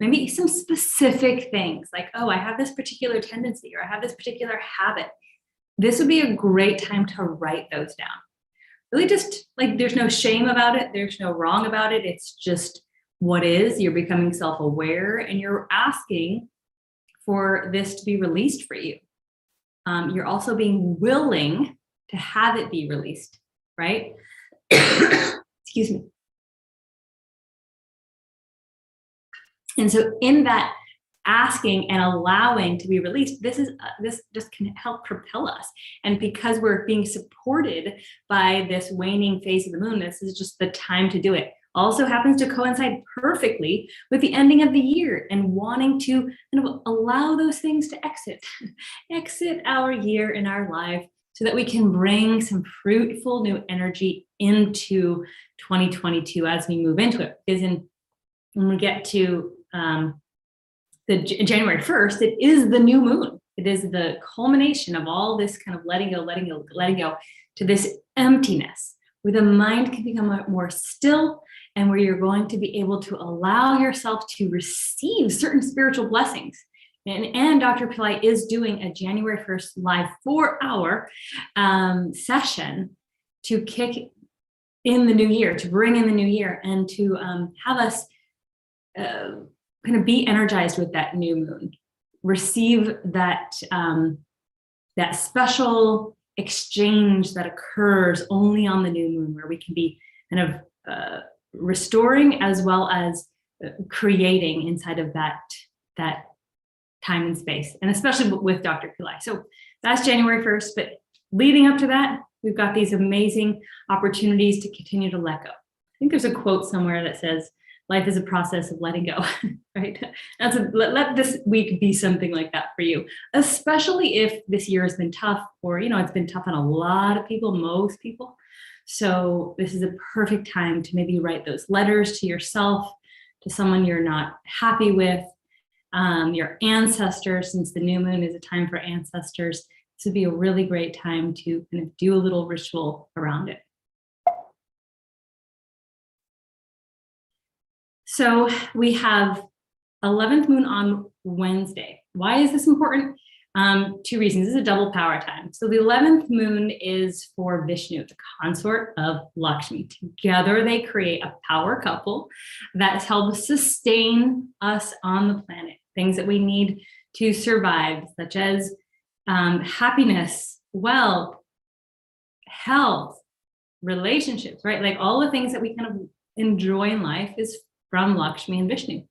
maybe some specific things like, oh, I have this particular tendency, or I have this particular habit. This would be a great time to write those down. Really just like, there's no shame about it. There's no wrong about it. It's just what is. You're becoming self-aware, and you're asking for this to be released for you. You're also being willing to have it be released, right? Excuse me. And so in that asking and allowing to be released, this just can help propel us. And because we're being supported by this waning phase of the moon, this is just the time to do it. Also happens to coincide perfectly with the ending of the year and wanting to kind of allow those things to exit our year in our life, so that we can bring some fruitful new energy into 2022 as we move into it. Because when we get to the January 1st, it is the new moon. It is the culmination of all this kind of letting go to this emptiness, where the mind can become more still, and where you're going to be able to allow yourself to receive certain spiritual blessings. And Dr. Pillai is doing a January 1st live 4-hour session to kick in the new year, to bring in the new year, and to have us kind of be energized with that new moon, receive that that special exchange that occurs only on the new moon, where we can be kind of restoring as well as creating inside of that time and space, and especially with Dr. Pillai. So that's January 1st, but leading up to that, we've got these amazing opportunities to continue to let go. I think there's a quote somewhere that says, life is a process of letting go, right? Let this week be something like that for you, especially if this year has been tough, or, it's been tough on a lot of people, most people. So this is a perfect time to maybe write those letters to yourself, to someone you're not happy with, your ancestors, since the new moon is a time for ancestors. This would be a really great time to kind of do a little ritual around it. So we have 11th moon on Wednesday. Why is this important? 2 reasons. This is a double power time. So the 11th moon is for Vishnu, the consort of Lakshmi. Together they create a power couple that helps sustain us on the planet. Things that we need to survive, such as happiness, wealth, health, relationships, right? Like all the things that we kind of enjoy in life is from Lakshmi and Vishnu.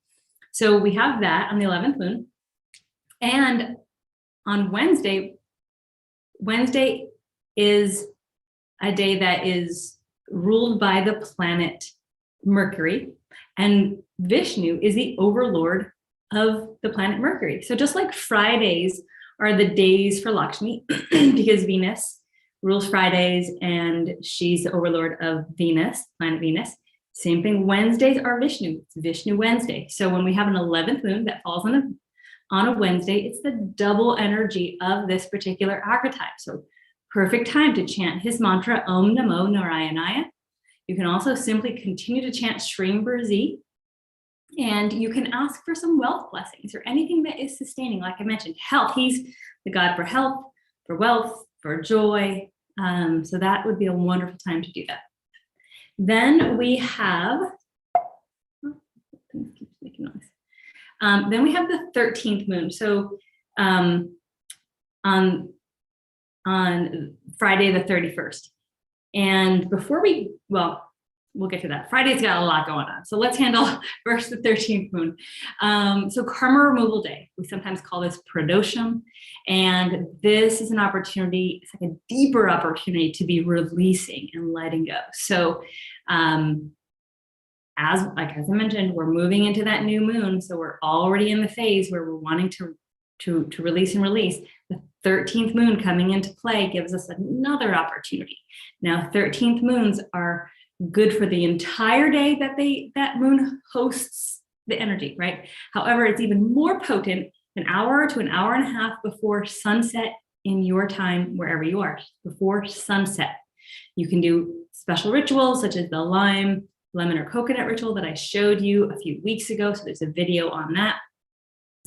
So we have that on the 11th moon. And on Wednesday is a day that is ruled by the planet Mercury, and Vishnu is the overlord of the planet Mercury. So just like Fridays are the days for Lakshmi, because Venus rules Fridays and she's the overlord of Venus, planet Venus. Same thing, Wednesdays are Vishnu, it's Vishnu Wednesday. So when we have an 11th moon that falls on a Wednesday, it's the double energy of this particular archetype. So perfect time to chant his mantra, Om Namo Narayanaya. You can also simply continue to chant Shreem Brzee, and you can ask for some wealth blessings or anything that is sustaining. Like I mentioned, health, he's the god for health, for wealth, for joy. So that would be a wonderful time to do that. Then we have, things keep making noise. Then we have the 13th moon. So on Friday the 31st. And before we'll get to that. Friday's got a lot going on. So let's handle first the 13th moon. So karma removal day. We sometimes call this pradosham. And this is an opportunity, it's like a deeper opportunity to be releasing and letting go. So as I mentioned, we're moving into that new moon. So we're already in the phase where we're wanting to release and release. The 13th moon coming into play gives us another opportunity. Now, 13th moons are good for the entire day that moon hosts the energy, right? However, it's even more potent an hour to an hour and a half before sunset in your time, wherever you are, before sunset. You can do special rituals such as the lime lemon or coconut ritual that I showed you a few weeks ago. So there's a video on that.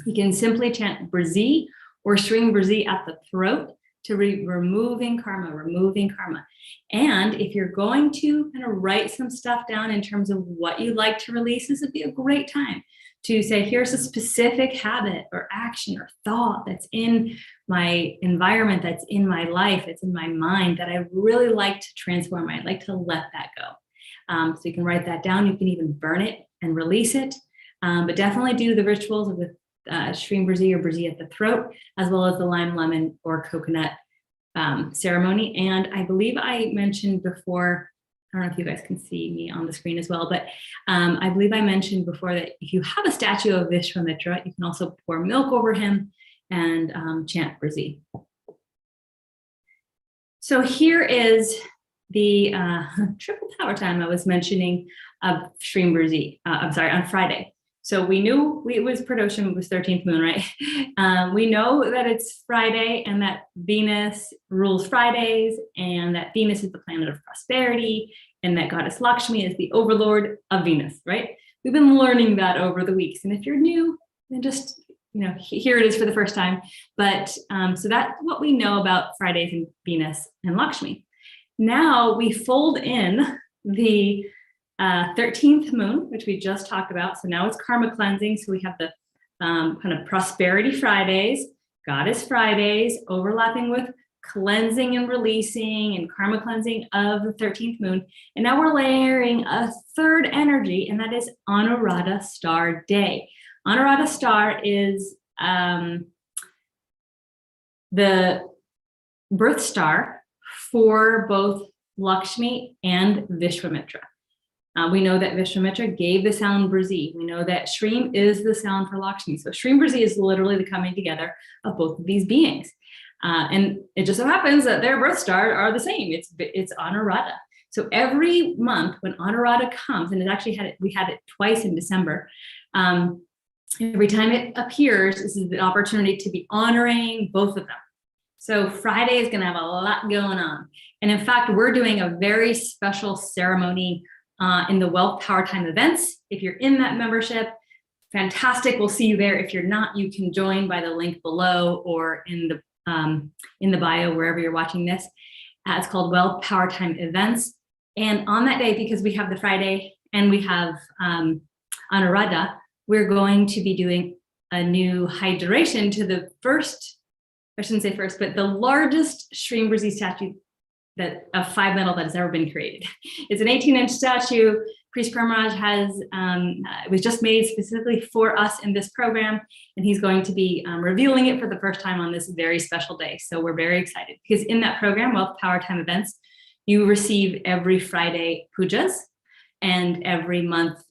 You can simply chant Brzee or Shreem Brzee at the throat to removing karma, removing karma. And if you're going to kind of write some stuff down in terms of what you'd like to release, this would be a great time to say, here's a specific habit or action or thought that's in my environment, that's in my life, that's in my mind that I really like to transform. I'd like to let that go. So you can write that down. You can even burn it and release it. But definitely do the rituals with Shreem Brzee or Brzee at the throat, as well as the lime, lemon, or coconut ceremony. And I believe I mentioned before, I don't know if you guys can see me on the screen as well, but I believe I mentioned before that if you have a statue of Vishwamitra, you can also pour milk over him and chant Brzee. So here is the triple power time I was mentioning of Shreem Brzee, I'm sorry, on Friday. So we knew it was Pradosham, it was 13th moon, right? We know that it's Friday and that Venus rules Fridays and that Venus is the planet of prosperity and that goddess Lakshmi is the overlord of Venus, right? We've been learning that over the weeks. And if you're new, then just, here it is for the first time. But so that's what we know about Fridays and Venus and Lakshmi. Now we fold in the 13th moon, which we just talked about. So now it's karma cleansing. So we have the kind of prosperity Fridays, goddess Fridays, overlapping with cleansing and releasing and karma cleansing of the 13th moon. And now we're layering a third energy, and that is Anuradha Star Day. Anuradha Star is the birth star for both Lakshmi and Vishwamitra. We know that Vishwamitra gave the sound Brzee. We know that Shreem is the sound for Lakshmi. So Shreem Brzee is literally the coming together of both of these beings. And it just so happens that their birth star are the same. It's Anuradha. So every month when Anuradha comes, and we had it twice in December, every time it appears, this is the opportunity to be honoring both of them. So Friday is going to have a lot going on. And in fact, we're doing a very special ceremony in the Wealth Powertime Events. If you're in that membership, fantastic. We'll see you there. If you're not, you can join by the link below or in the bio, wherever you're watching this. It's called Wealth Powertime Events. And on that day, because we have the Friday and we have Anuradha, we're going to be doing a new hydration to the first, I shouldn't say first, but the largest Shreem Brzee statue of 5 metal that has ever been created. It's an 18-inch statue. Priest Parmaraj has, it was just made specifically for us in this program, and he's going to be revealing it for the first time on this very special day. So we're very excited because in that program, Wealth Powertime Events, you receive every Friday pujas and every month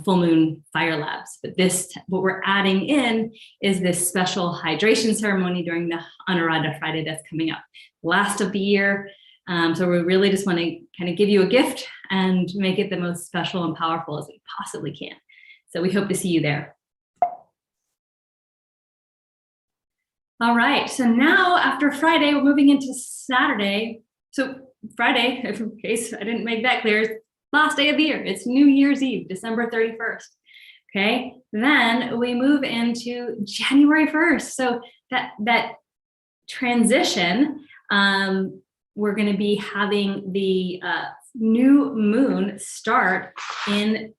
full moon fire labs. But what we're adding in is this special hydration ceremony during the Anuradha Friday that's coming up, last of the year. So we really just want to kind of give you a gift and make it the most special and powerful as we possibly can. So we hope to see you there. All right, so now after Friday, we're moving into Saturday. So Friday, in case I didn't make that clear, is last day of the year. It's New Year's Eve, December 31st. Okay, then we move into January 1st. So that transition, we're going to be having the new moon start on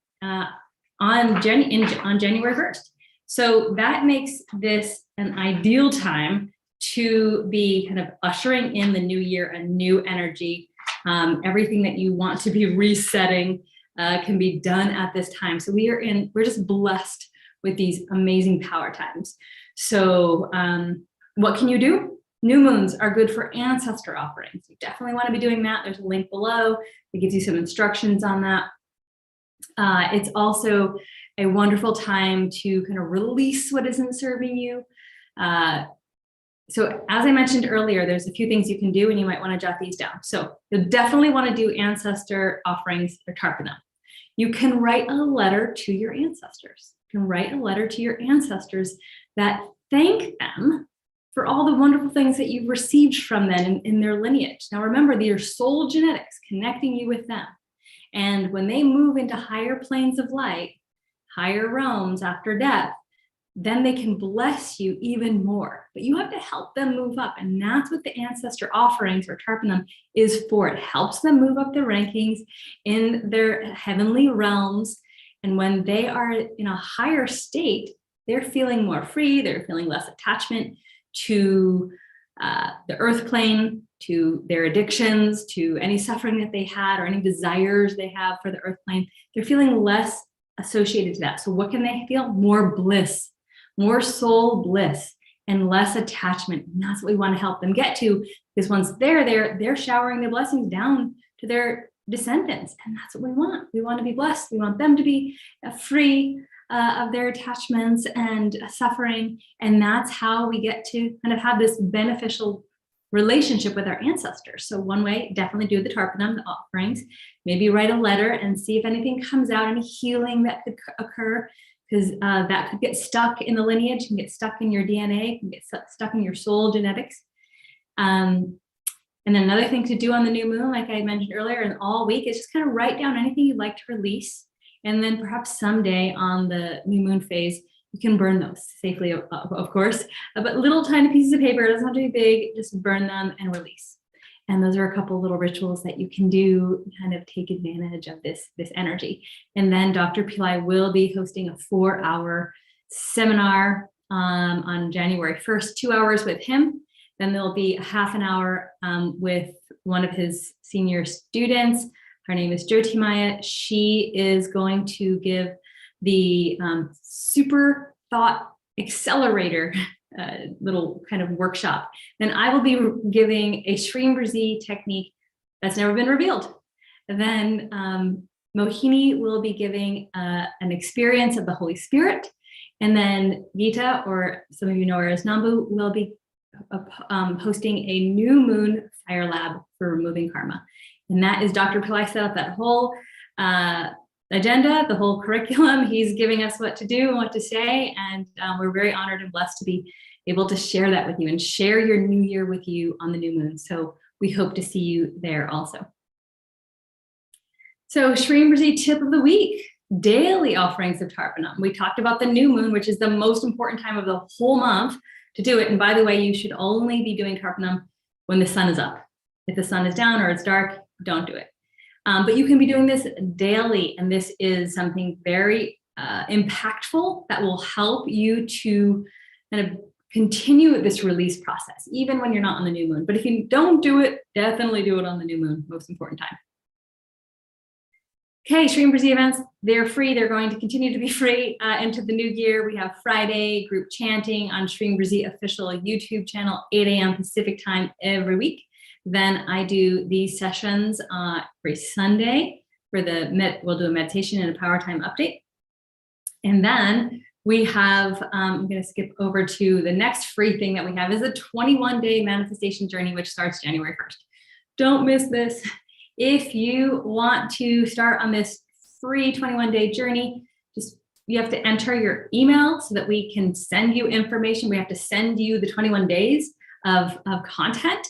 January 1st. So that makes this an ideal time to be kind of ushering in the new year, a new energy. Everything that you want to be resetting can be done at this time. So we're just blessed with these amazing power times. So what can you do? New moons are good for ancestor offerings. You definitely want to be doing that. There's a link below that gives you some instructions on that. It's also a wonderful time to kind of release what isn't serving you. So as I mentioned earlier, there's a few things you can do and you might want to jot these down. So you'll definitely want to do ancestor offerings or Tarpanam. You can write a letter to your ancestors. You can write a letter to your ancestors that thank them for all the wonderful things that you've received from them in their lineage. Now remember, your soul genetics connecting you with them. And when they move into higher planes of light, higher realms after death, then they can bless you even more. But you have to help them move up. And that's what the ancestor offerings or Tarpanam is for. It helps them move up the rankings in their heavenly realms. And when they are in a higher state, they're feeling more free. They're feeling less attachment to the earth plane, to their addictions, to any suffering that they had or any desires they have for the earth plane. They're feeling less associated to that. So what can they feel? More bliss, more soul bliss, and less attachment. And that's what we want to help them get to, because once they're there, they're showering their blessings down to their descendants. And that's what we want. We want to be blessed. We want them to be free of their attachments and suffering. And that's how we get to kind of have this beneficial relationship with our ancestors. So one way, definitely do the Tarpanam, the offerings, maybe write a letter and see if anything comes out, any healing that could occur, because that could get stuck in the lineage, can get stuck in your DNA, can get stuck in your soul genetics. And then another thing to do on the new moon, like I mentioned earlier, and all week, is just kind of write down anything you'd like to release. And then perhaps someday on the new moon phase, you can burn those safely, of course, but little tiny pieces of paper, it doesn't have to be big, just burn them and release. And those are a couple of little rituals that you can do, kind of take advantage of this energy. And then Dr. Pillai will be hosting a 4-hour seminar on January 1st, 2 hours with him. Then there'll be a half an hour with one of his senior students. Her name is Jyotimaya. She is going to give the super thought accelerator little kind of workshop. Then I will be giving a Shreem Brzee technique that's never been revealed. And then Mohini will be giving an experience of the Holy Spirit. And then Gita, or some of you know her as Nambu, will be hosting a new moon fire lab for removing karma. And that is Dr. Pillai set up that whole agenda, the whole curriculum. He's giving us what to do and what to say. And we're very honored and blessed to be able to share that with you and share your new year with you on the new moon. So we hope to see you there also. So Shreem Brzee tip of the week, daily offerings of Tarpanam. We talked about the new moon, which is the most important time of the whole month to do it. And by the way, you should only be doing Tarpanam when the sun is up. If the sun is down or it's dark, don't do it. But you can be doing this daily, and this is something very impactful that will help you to kind of continue this release process, even when you're not on the new moon. But if you don't do it, definitely do it on the new moon, most important time. Okay, Shreem Brzee events, they're free. They're going to continue to be free into the new year. We have Friday group chanting on Shreem Brzee official YouTube channel, 8 a.m. Pacific time every week. Then I do these sessions every Sunday for we'll do a meditation and a power time update. And then we have, I'm going to skip over to the next free thing that we have is a 21-day manifestation journey, which starts January 1st. Don't miss this. If you want to start on this free 21-day journey, you have to enter your email so that we can send you information. We have to send you the 21 days of content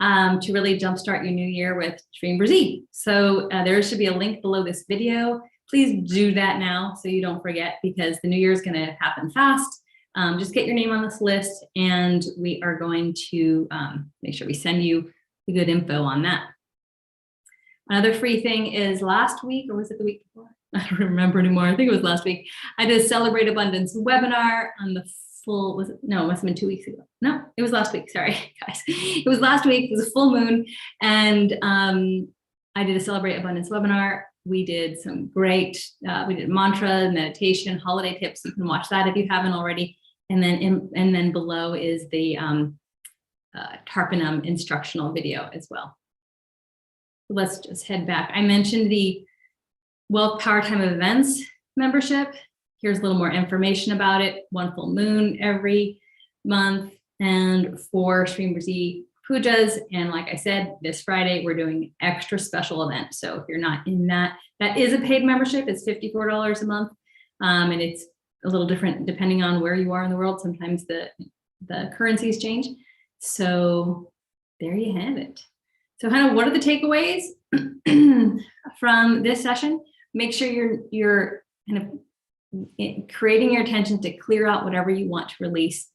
to really jumpstart your new year with Shreem Brzee. So there should be a link below this video. Please do that now so you don't forget, because the new year is going to happen fast. Just get your name on this list, and we are going to make sure we send you the good info on that. Another free thing is last week, or was it the week before? I don't remember anymore. I think it was last week. I did a Celebrate Abundance webinar on the full, it must have been 2 weeks ago. No, it was last week. Sorry, guys. It was last week. It was a full moon. And I did a Celebrate Abundance webinar. We did some great, we did mantra, meditation, holiday tips. You can watch that if you haven't already. And then below is the Tarpanam instructional video as well. Let's just head back. I mentioned the Wealth Powertim Events membership. Here's a little more information about it. 1 full moon every month, and 4 Shreem Brzee pujas. And like I said, this Friday, we're doing an extra special event. So if you're not in that is a paid membership. It's $54 a month. And it's a little different depending on where you are in the world. Sometimes the currencies change. So there you have it. So kind of what are the takeaways from this session? Make sure you're kind of creating your attention to clear out whatever you want to release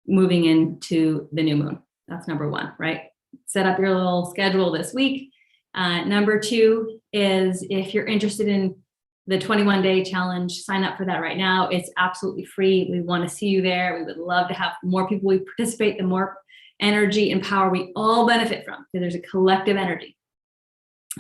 moving into the new moon. That's number one, right? Set up your little schedule this week. Number two is if you're interested in the 21-day challenge, sign up for that right now. It's absolutely free. We want to see you there. We would love to have more people we participate, the more energy and power we all benefit from, because there's a collective energy.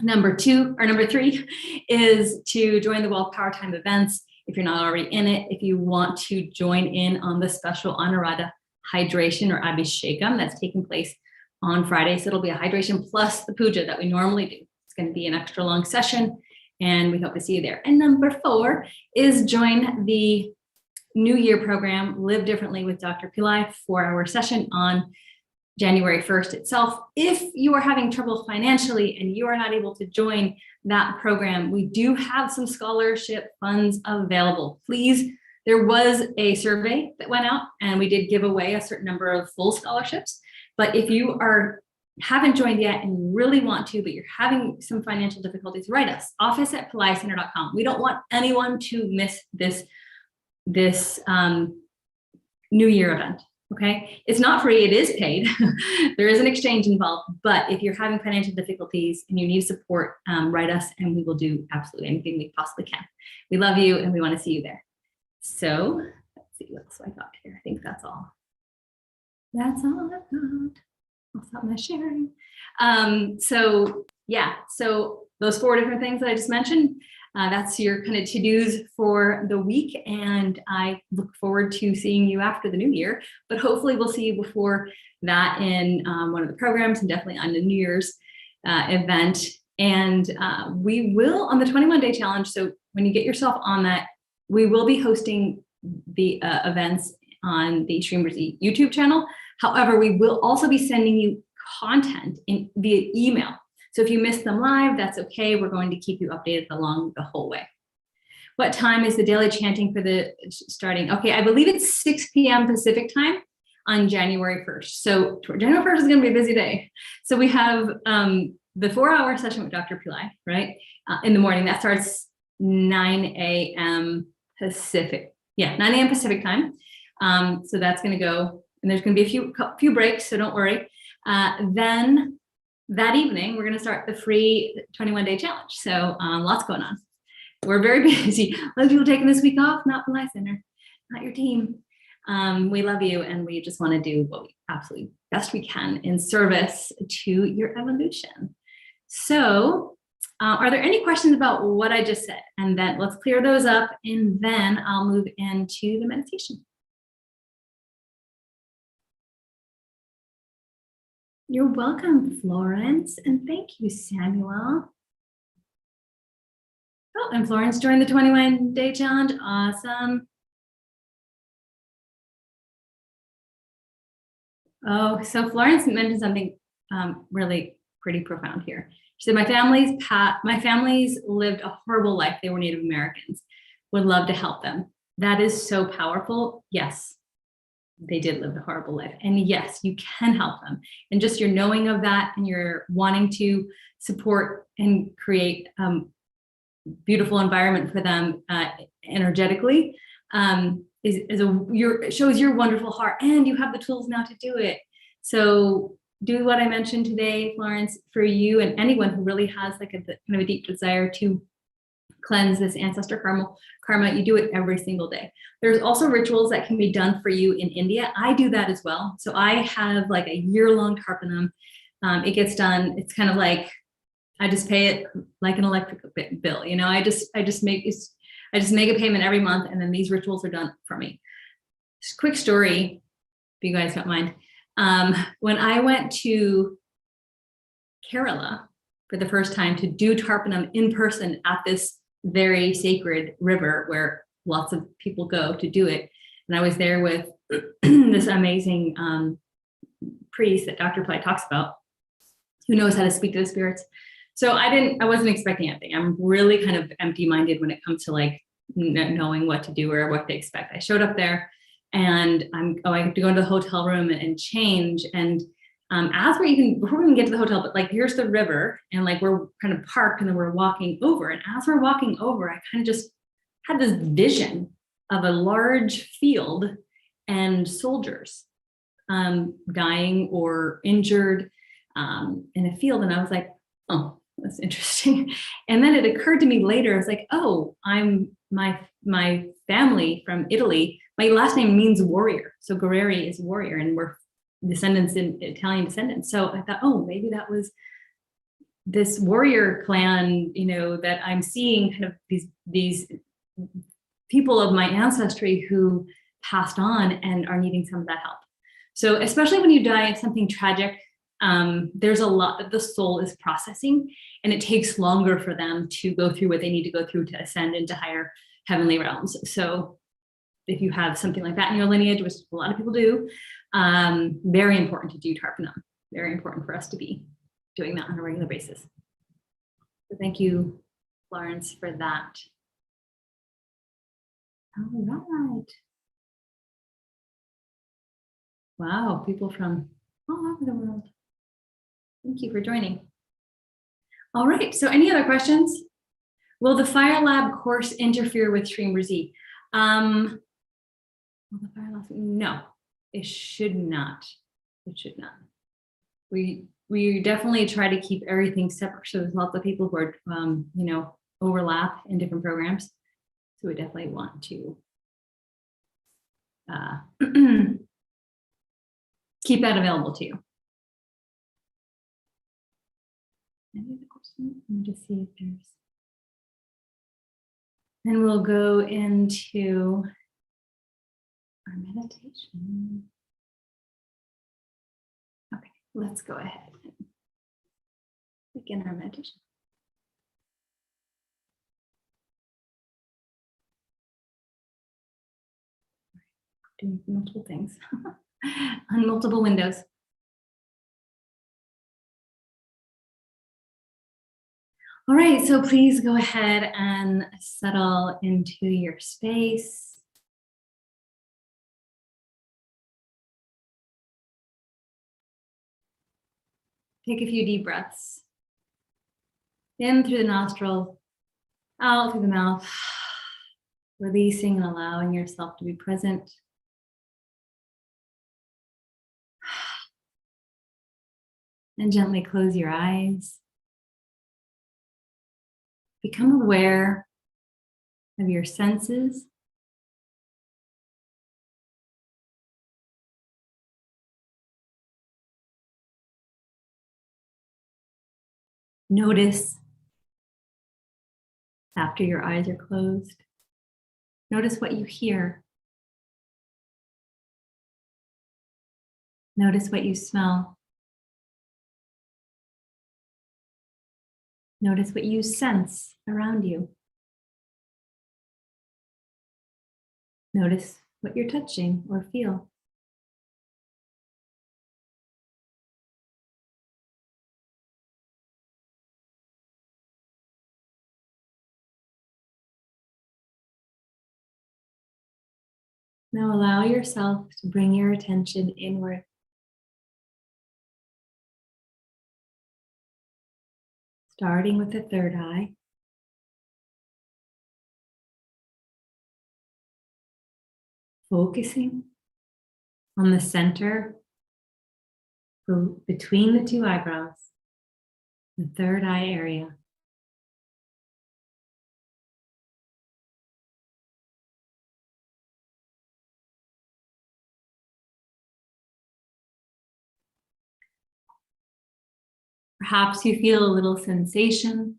Number three is to join the Wealth Powertime Events. If you're not already in it, if you want to join in on the special Anurada hydration or Abhishekam that's taking place on Friday. So it'll be a hydration plus the puja that we normally do. It's going to be an extra long session, and we hope to see you there. And number four is join the New Year program, Live Differently with Dr. Pillai, 4-hour session on January 1st itself. If you are having trouble financially and you are not able to join that program, we do have some scholarship funds available. Please, there was a survey that went out and we did give away a certain number of full scholarships. But if you haven't joined yet and you really want to, but you're having some financial difficulties, write us, office@pillaicenter.com. We don't want anyone to miss this New Year event. Okay, it's not free, it is paid. There is an exchange involved, but if you're having financial difficulties and you need support, write us and we will do absolutely anything we possibly can. We love you and we want to see you there. So let's see what else I got here. I think that's all. That's all I've got. I'll stop my sharing. So those 4 different things that I just mentioned, that's your kind of to-dos for the week. And I look forward to seeing you after the new year, but hopefully we'll see you before that in one of the programs and definitely on the New Year's event. And we will on the 21-day challenge. So when you get yourself on that, we will be hosting the events on the Shreem Brzee YouTube channel. However, we will also be sending you content via email. So if you miss them live, that's okay. We're going to keep you updated along the whole way. What time is the daily chanting for the starting? Okay, I believe it's 6 p.m. Pacific time on January 1st. So January 1st is going to be a busy day. So we have the 4-hour session with Dr. Pillai, right? In the morning. That starts 9 a.m. Pacific. Yeah, 9 a.m. Pacific time. So that's going to go, and there's going to be a few breaks, so don't worry. Then that evening, we're going to start the free 21-day challenge. So lots going on. We're very busy. A lot of people taking this week off, not Pillai Center, not your team. We love you, and we just want to do what we absolutely best we can in service to your evolution. So are there any questions about what I just said? And then let's clear those up, and then I'll move into the meditation. You're welcome, Florence, and thank you, Samuel. Oh, and Florence joined the 21-day challenge. Awesome. Oh, so Florence mentioned something really pretty profound here. She said, my family's lived a horrible life. They were Native Americans. Would love to help them. That is so powerful. Yes. They did live a horrible life. And yes, you can help them. And just your knowing of that and your wanting to support and create a beautiful environment for them energetically shows your wonderful heart, and you have the tools now to do it. So do what I mentioned today, Florence, for you and anyone who really has like kind of a deep desire to cleanse this ancestor karma. You do it every single day. There's also rituals that can be done for you in India. I do that as well. So I have like a year-long Tarpanam. It gets done. It's kind of like I just pay it like an electric bill. You know, I just make a payment every month, and then these rituals are done for me. Just quick story, if you guys don't mind. When I went to Kerala for the first time to do Tarpanam in person at this very sacred river where lots of people go to do it. And I was there with this amazing priest that Dr. Pillai talks about, who knows how to speak to the spirits. So I wasn't expecting anything. I'm really kind of empty-minded when it comes to like knowing what to do or what to expect. I showed up there and I have to go into the hotel room and change. And As we're before we even get to the hotel, but like here's the river, and like we're kind of parked, and then we're walking over. And as we're walking over, I kind of just had this vision of a large field and soldiers dying or injured in a field. And I was like, oh, that's interesting. And then it occurred to me later, I was like, oh, I'm my family from Italy. My last name means warrior. So Guerreri is warrior, and we're descendants in Italian descendants. So I thought, oh, maybe that was this warrior clan, you know, that I'm seeing kind of these people of my ancestry who passed on and are needing some of that help. So especially when you die of something tragic, there's a lot that the soul is processing, and it takes longer for them to go through what they need to go through to ascend into higher heavenly realms. So if you have something like that in your lineage, which a lot of people do, very important to do Tarpanam. Very important for us to be doing that on a regular basis. So thank you, Florence, for that. All right. Wow, people from all over the world. Thank you for joining. All right, so any other questions? Will the Fire Lab course interfere with Shreem Brzee? No, it should not. It should not. We definitely try to keep everything separate. So there's lots of people who are, you know, overlap in different programs. So we definitely want to keep that available to you. Any other questions? Let me just see if there's. And we'll go into our meditation. Okay, let's go ahead and begin our meditation. Doing multiple things on multiple windows. All right, so please go ahead and settle into your space. Take a few deep breaths. In through the nostrils, out through the mouth, releasing and allowing yourself to be present. And gently close your eyes. Become aware of your senses. Notice after your eyes are closed. Notice what you hear. Notice what you smell. Notice what you sense around you. Notice what you're touching or feel. Now allow yourself to bring your attention inward. Starting with the third eye. Focusing on the center between the two eyebrows, the third eye area. Perhaps you feel a little sensation.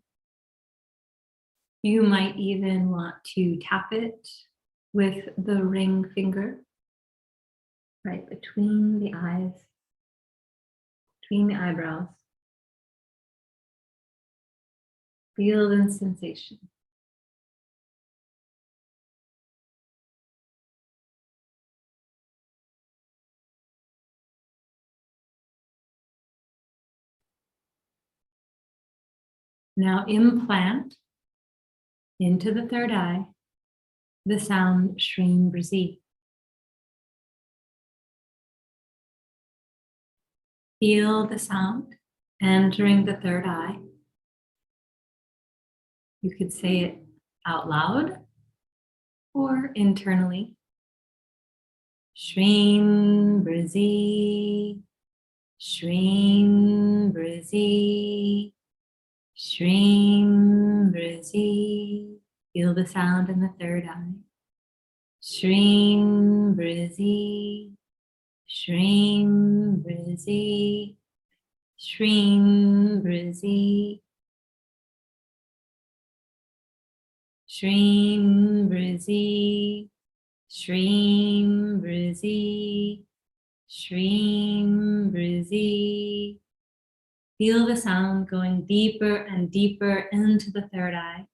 You might even want to tap it with the ring finger right between the eyes, between the eyebrows. Feel the sensation. Now implant into the third eye the sound Shreem Brzee. Feel the sound entering the third eye. You could say it out loud or internally. Shreem Brzee, Shreem Brzee, Shreem Brzee. Feel the sound in the third eye. Shreem Brzee, Shreem Brzee, Shreem Brzee, Shreem Brzee, Shreem Brzee, Shreem Brzee. Feel the sound going deeper and deeper into the third eye.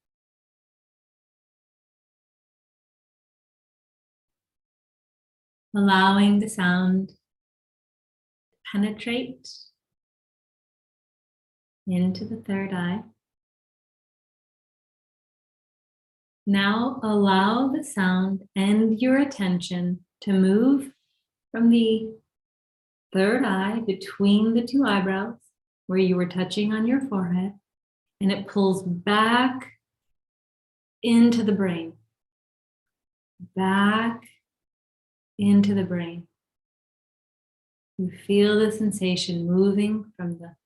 Allowing the sound to penetrate into the third eye. Now allow the sound and your attention to move from the third eye between the two eyebrows where you were touching on your forehead, and it pulls back into the brain. Back into the brain. You feel the sensation moving from the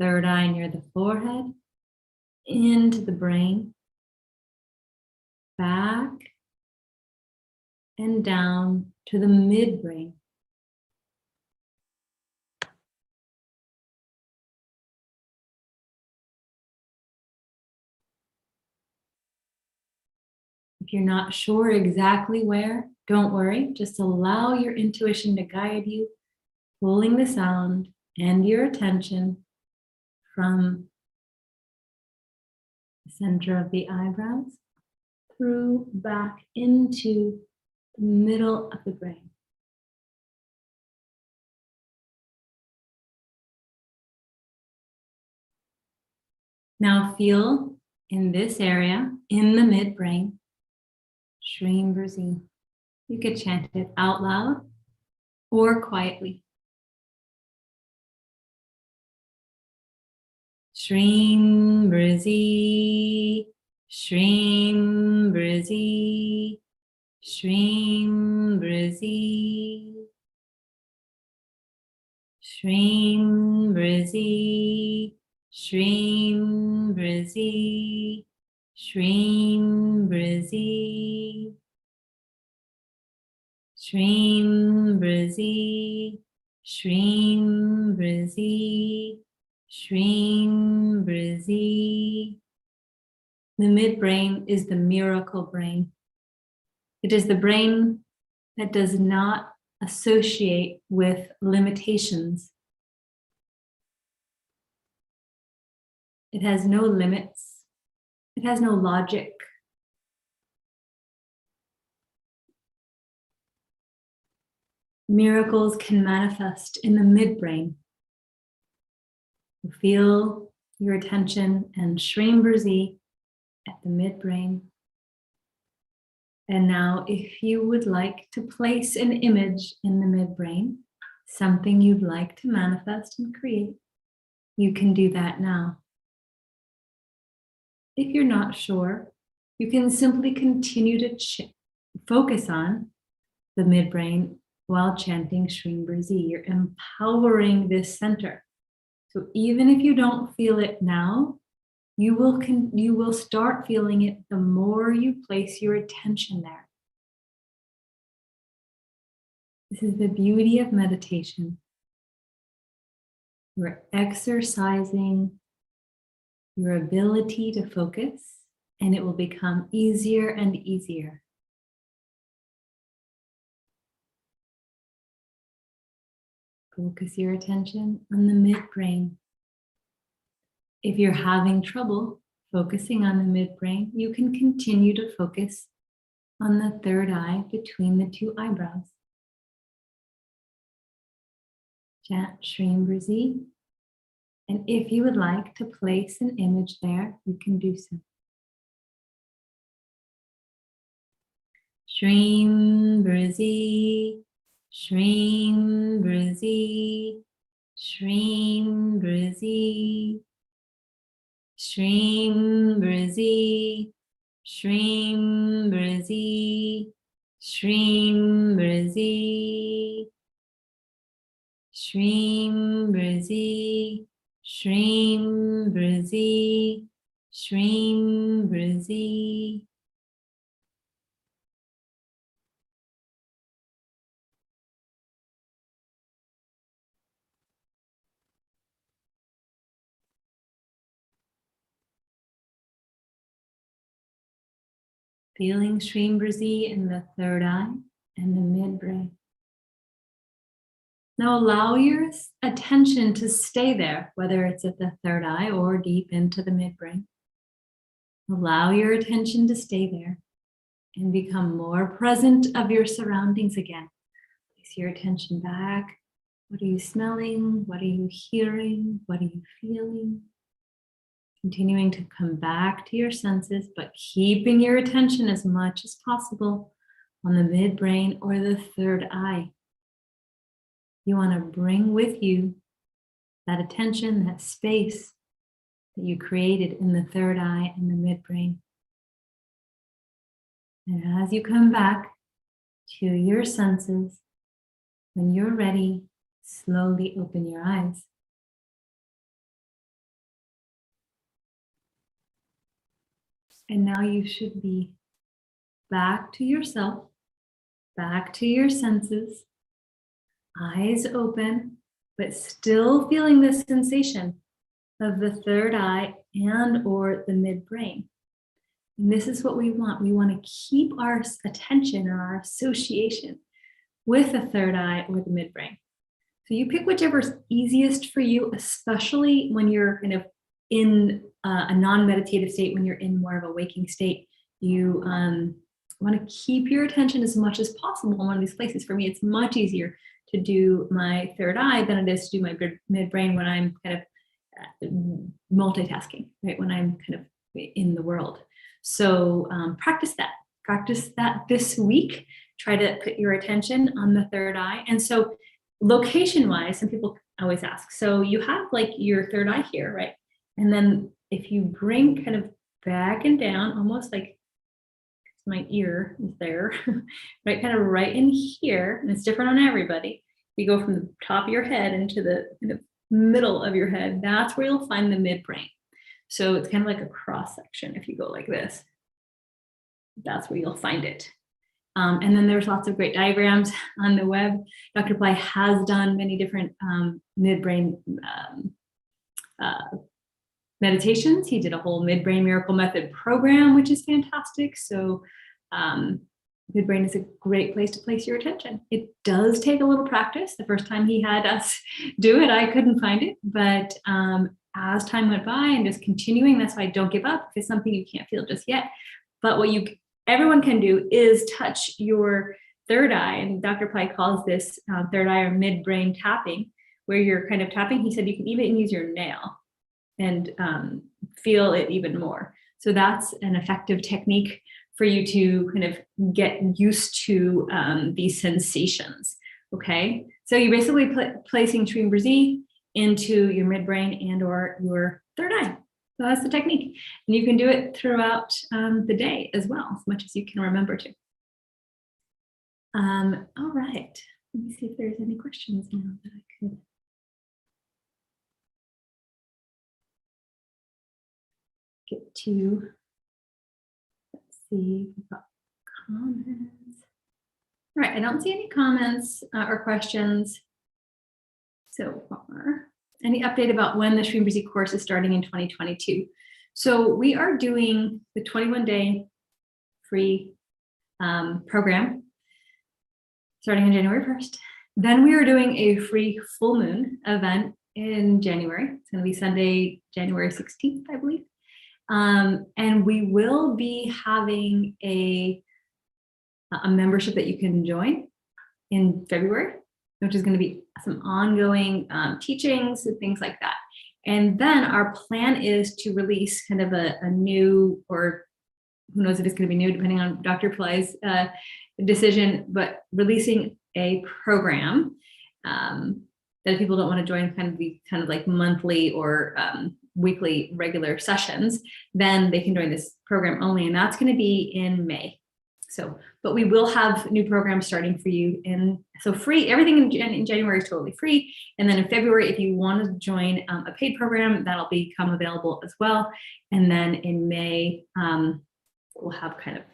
third eye near the forehead into the brain, back and down to the midbrain. If you're not sure exactly where, don't worry, just allow your intuition to guide you, pulling the sound and your attention from the center of the eyebrows through back into the middle of the brain. Now feel in this area, in the midbrain, Shreem Brzee. You could chant it out loud or quietly. Shreem Brzee, Shreem Brzee, Shreem Brzee, Shreem Brzee, Shreem Brzee, Shreem Brzee, Shreem Brzee, Shreem Brzee, Shreem Brzee. The midbrain is the miracle brain. It is the brain that does not associate with limitations. It has no limits. It has no logic. Miracles can manifest in the midbrain. Feel your attention and Shreem Brzee at the midbrain. And now, if you would like to place an image in the midbrain, something you'd like to manifest and create, you can do that now. If you're not sure, you can simply continue to focus on the midbrain while chanting Shreem Brzee. You're empowering this center. So even if you don't feel it now, you will start feeling it the more you place your attention there. This is the beauty of meditation. We're exercising your ability to focus, and it will become easier and easier. Focus your attention on the midbrain. If you're having trouble focusing on the midbrain, you can continue to focus on the third eye between the two eyebrows. Chant Shreem Brzee. And if you would like to place an image there, you can do so. Shreem Brzee, Shreem Brzee, Shreem Brzee, Shreem Brzee, Shreem Brzee, Shreem Brzee, Shreem Brzee, Shreem Brzee, Shreem Brzee. Feeling Shreem Brzee in the third eye and the midbrain. Now allow your attention to stay there, whether it's at the third eye or deep into the midbrain. Allow your attention to stay there and become more present of your surroundings again. Place your attention back. What are you smelling? What are you hearing? What are you feeling? Continuing to come back to your senses, but keeping your attention as much as possible on the midbrain or the third eye. You want to bring with you that attention, that space that you created in the third eye and the midbrain. And as you come back to your senses, when you're ready, slowly open your eyes. And now you should be back to yourself, back to your senses, eyes open, but still feeling the sensation of the third eye and or the midbrain. And this is what we want. We want to keep our attention or our association with the third eye or the midbrain. So you pick whichever's easiest for you, especially when you're kind of in a non-meditative state, when you're in more of a waking state. You want to keep your attention as much as possible in one of these places. For me, it's much easier to do my third eye than it is to do my midbrain when I'm kind of multitasking, right? When I'm kind of in the world. So practice that this week. Try to put your attention on the third eye. And so location wise, some people always ask, so you have like your third eye here, right? And then if you bring kind of back and down, almost like my ear is there, right? Kind of right in here, and it's different on everybody. You go from the top of your head into the kind of middle of your head, that's where you'll find the midbrain. So it's kind of like a cross section. If you go like this, that's where you'll find it. And then there's lots of great diagrams on the web. Dr. Pillai has done many different midbrain meditations. He did a whole midbrain miracle method program, which is fantastic. So midbrain is a great place to place your attention. It does take a little practice. The first time he had us do it, I couldn't find it. But as time went by and just continuing, that's why I don't give up. If it's something you can't feel just yet. But what everyone can do is touch your third eye. And Dr. Pillai calls this third eye or midbrain tapping, where you're kind of tapping. He said you can even use your nail and feel it even more. So that's an effective technique for you to kind of get used to these sensations, okay? So you're basically placing Shreem Brzee into your midbrain and or your third eye. So that's the technique. And you can do it throughout the day as well, as much as you can remember to. All right, let me see if there's any questions now that I could get to. Let's see, we've got comments. All right, I don't see any comments or questions so far. Any update about when the Shreem Brzee course is starting in 2022? So we are doing the 21-day free program starting on January 1st. Then we are doing a free full moon event in January. It's going to be Sunday, January 16th, I believe. And we will be having a membership that you can join in February, which is going to be some ongoing teachings and things like that. And then our plan is to release kind of a new, or who knows if it's going to be new, depending on Dr. Pillai's decision, but releasing a program that if people don't want to join kind of like monthly or weekly regular sessions, then they can join this program only, and that's going to be in May. So, but we will have new programs starting for you, so free. Everything in January is totally free, and then in February, if you want to join a paid program, that'll become available as well. And then in May, we'll have kind of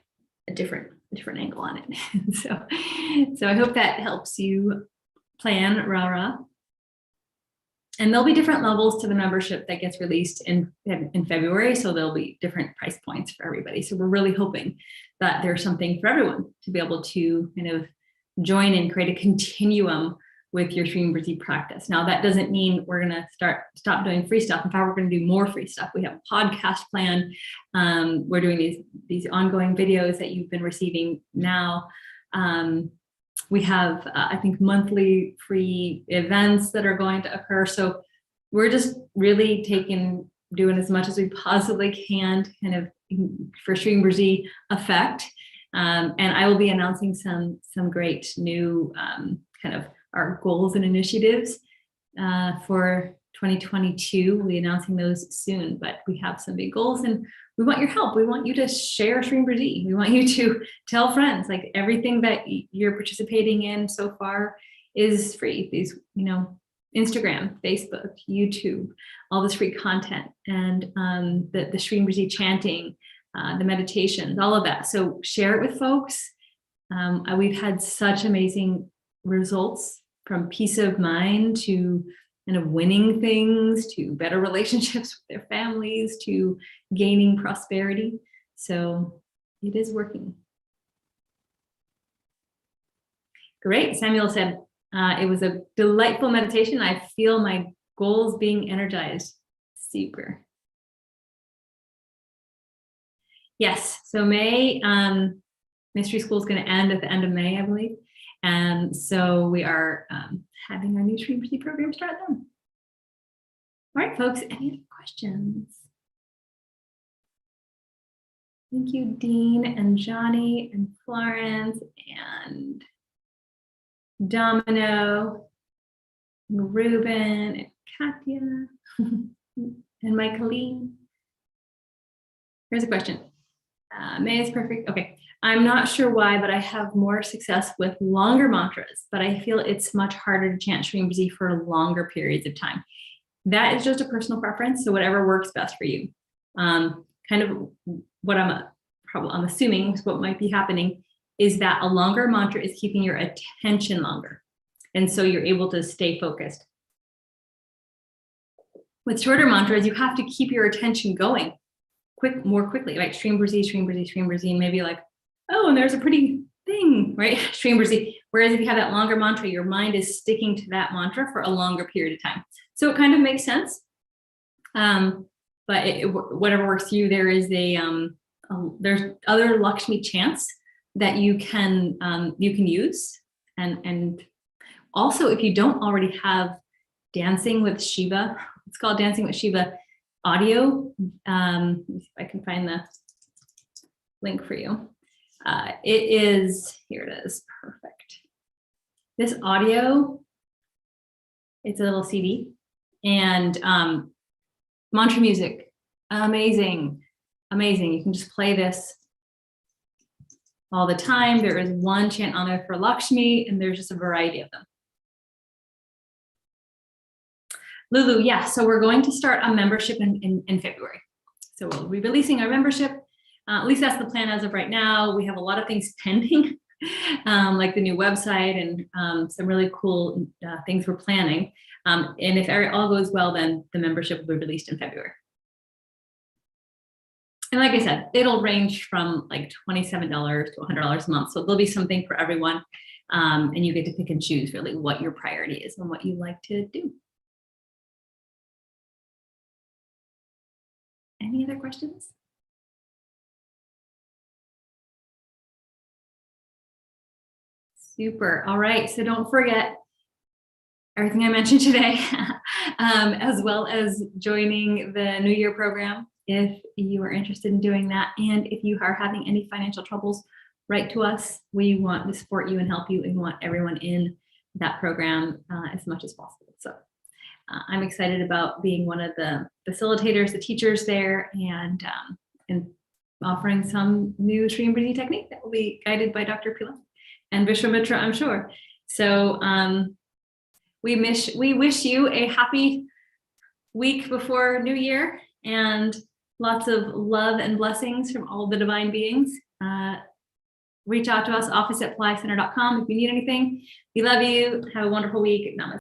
a different angle on it. So I hope that helps you plan, Rara. And there'll be different levels to the membership that gets released in February. So there'll be different price points for everybody. So we're really hoping that there's something for everyone to be able to kind of join and create a continuum with your Shreem Brzee practice. Now, that doesn't mean we're going to stop doing free stuff. In fact, we're going to do more free stuff. We have a podcast plan. We're doing these ongoing videos that you've been receiving now. We have, I think, monthly free events that are going to occur. So we're just really doing as much as we possibly can to kind of for Shreem Brzee effect. And I will be announcing some great new kind of our goals and initiatives for 2022. We'll be announcing those soon, but we have some big goals and we want your help. We want you to share Shreem Brzee. We want you to tell friends, like everything that you're participating in so far is free. These, Instagram, Facebook, YouTube, all this free content, and the Shreem Brzee chanting, the meditations, all of that. So share it with folks. We've had such amazing results, from peace of mind to kind of winning things, to better relationships with their families, to gaining prosperity. So it is working. Great. Samuel said, it was a delightful meditation. I feel my goals being energized. Super. Yes. So May, mystery school is going to end at the end of May, I believe. And so we are having our new Shreem Brzee program start then. All right, folks, any other questions? Thank you, Dean and Johnny and Florence and Domino, and Ruben and Katya and Michaeline. Here's a question. May is perfect. Okay. I'm not sure why, but I have more success with longer mantras, but I feel it's much harder to chant Shreem Brzee for longer periods of time. That is just a personal preference. So whatever works best for you. Kind of what I'm assuming what might be happening is that a longer mantra is keeping your attention longer. And so you're able to stay focused. With shorter mantras, you have to keep your attention going more quickly, like Shreem Brzee, Shreem Brzee, Shreem Brzee, and maybe like, oh, and there's a pretty thing, right? Shreem Brzee. Whereas if you have that longer mantra, your mind is sticking to that mantra for a longer period of time. So it kind of makes sense. But whatever works for you, there is there's other Lakshmi chants that you can use. And also, if you don't already have Dancing with Shiva, it's called Dancing with Shiva audio. Let me see if I can find the link for you. It is, here it is, perfect. This audio, it's a little CD, and mantra music, amazing, amazing. You can just play this all the time. There is one chant on there for Lakshmi, and there's just a variety of them. Lulu, yeah, so we're going to start a membership in February. So we'll be releasing our membership. At least that's the plan as of right now. We have a lot of things pending, like the new website and some really cool things we're planning. And if all goes well, then the membership will be released in February. And like I said, it'll range from like $27 to $100 a month. So there'll be something for everyone. And you get to pick and choose really what your priority is and what you like to do. Any other questions? Super. All right. So don't forget everything I mentioned today, as well as joining the New Year program if you are interested in doing that. And if you are having any financial troubles, write to us. We want to support you and help you, and we want everyone in that program as much as possible. So I'm excited about being one of the facilitators, the teachers there, and offering some new Shreem Brzee technique that will be guided by Dr. Pillai and Vishwamitra, I'm sure. So we wish you a happy week before New Year and lots of love and blessings from all the divine beings. Reach out to us, office@pillaycenter.com if you need anything. We love you. Have a wonderful week. Namaste.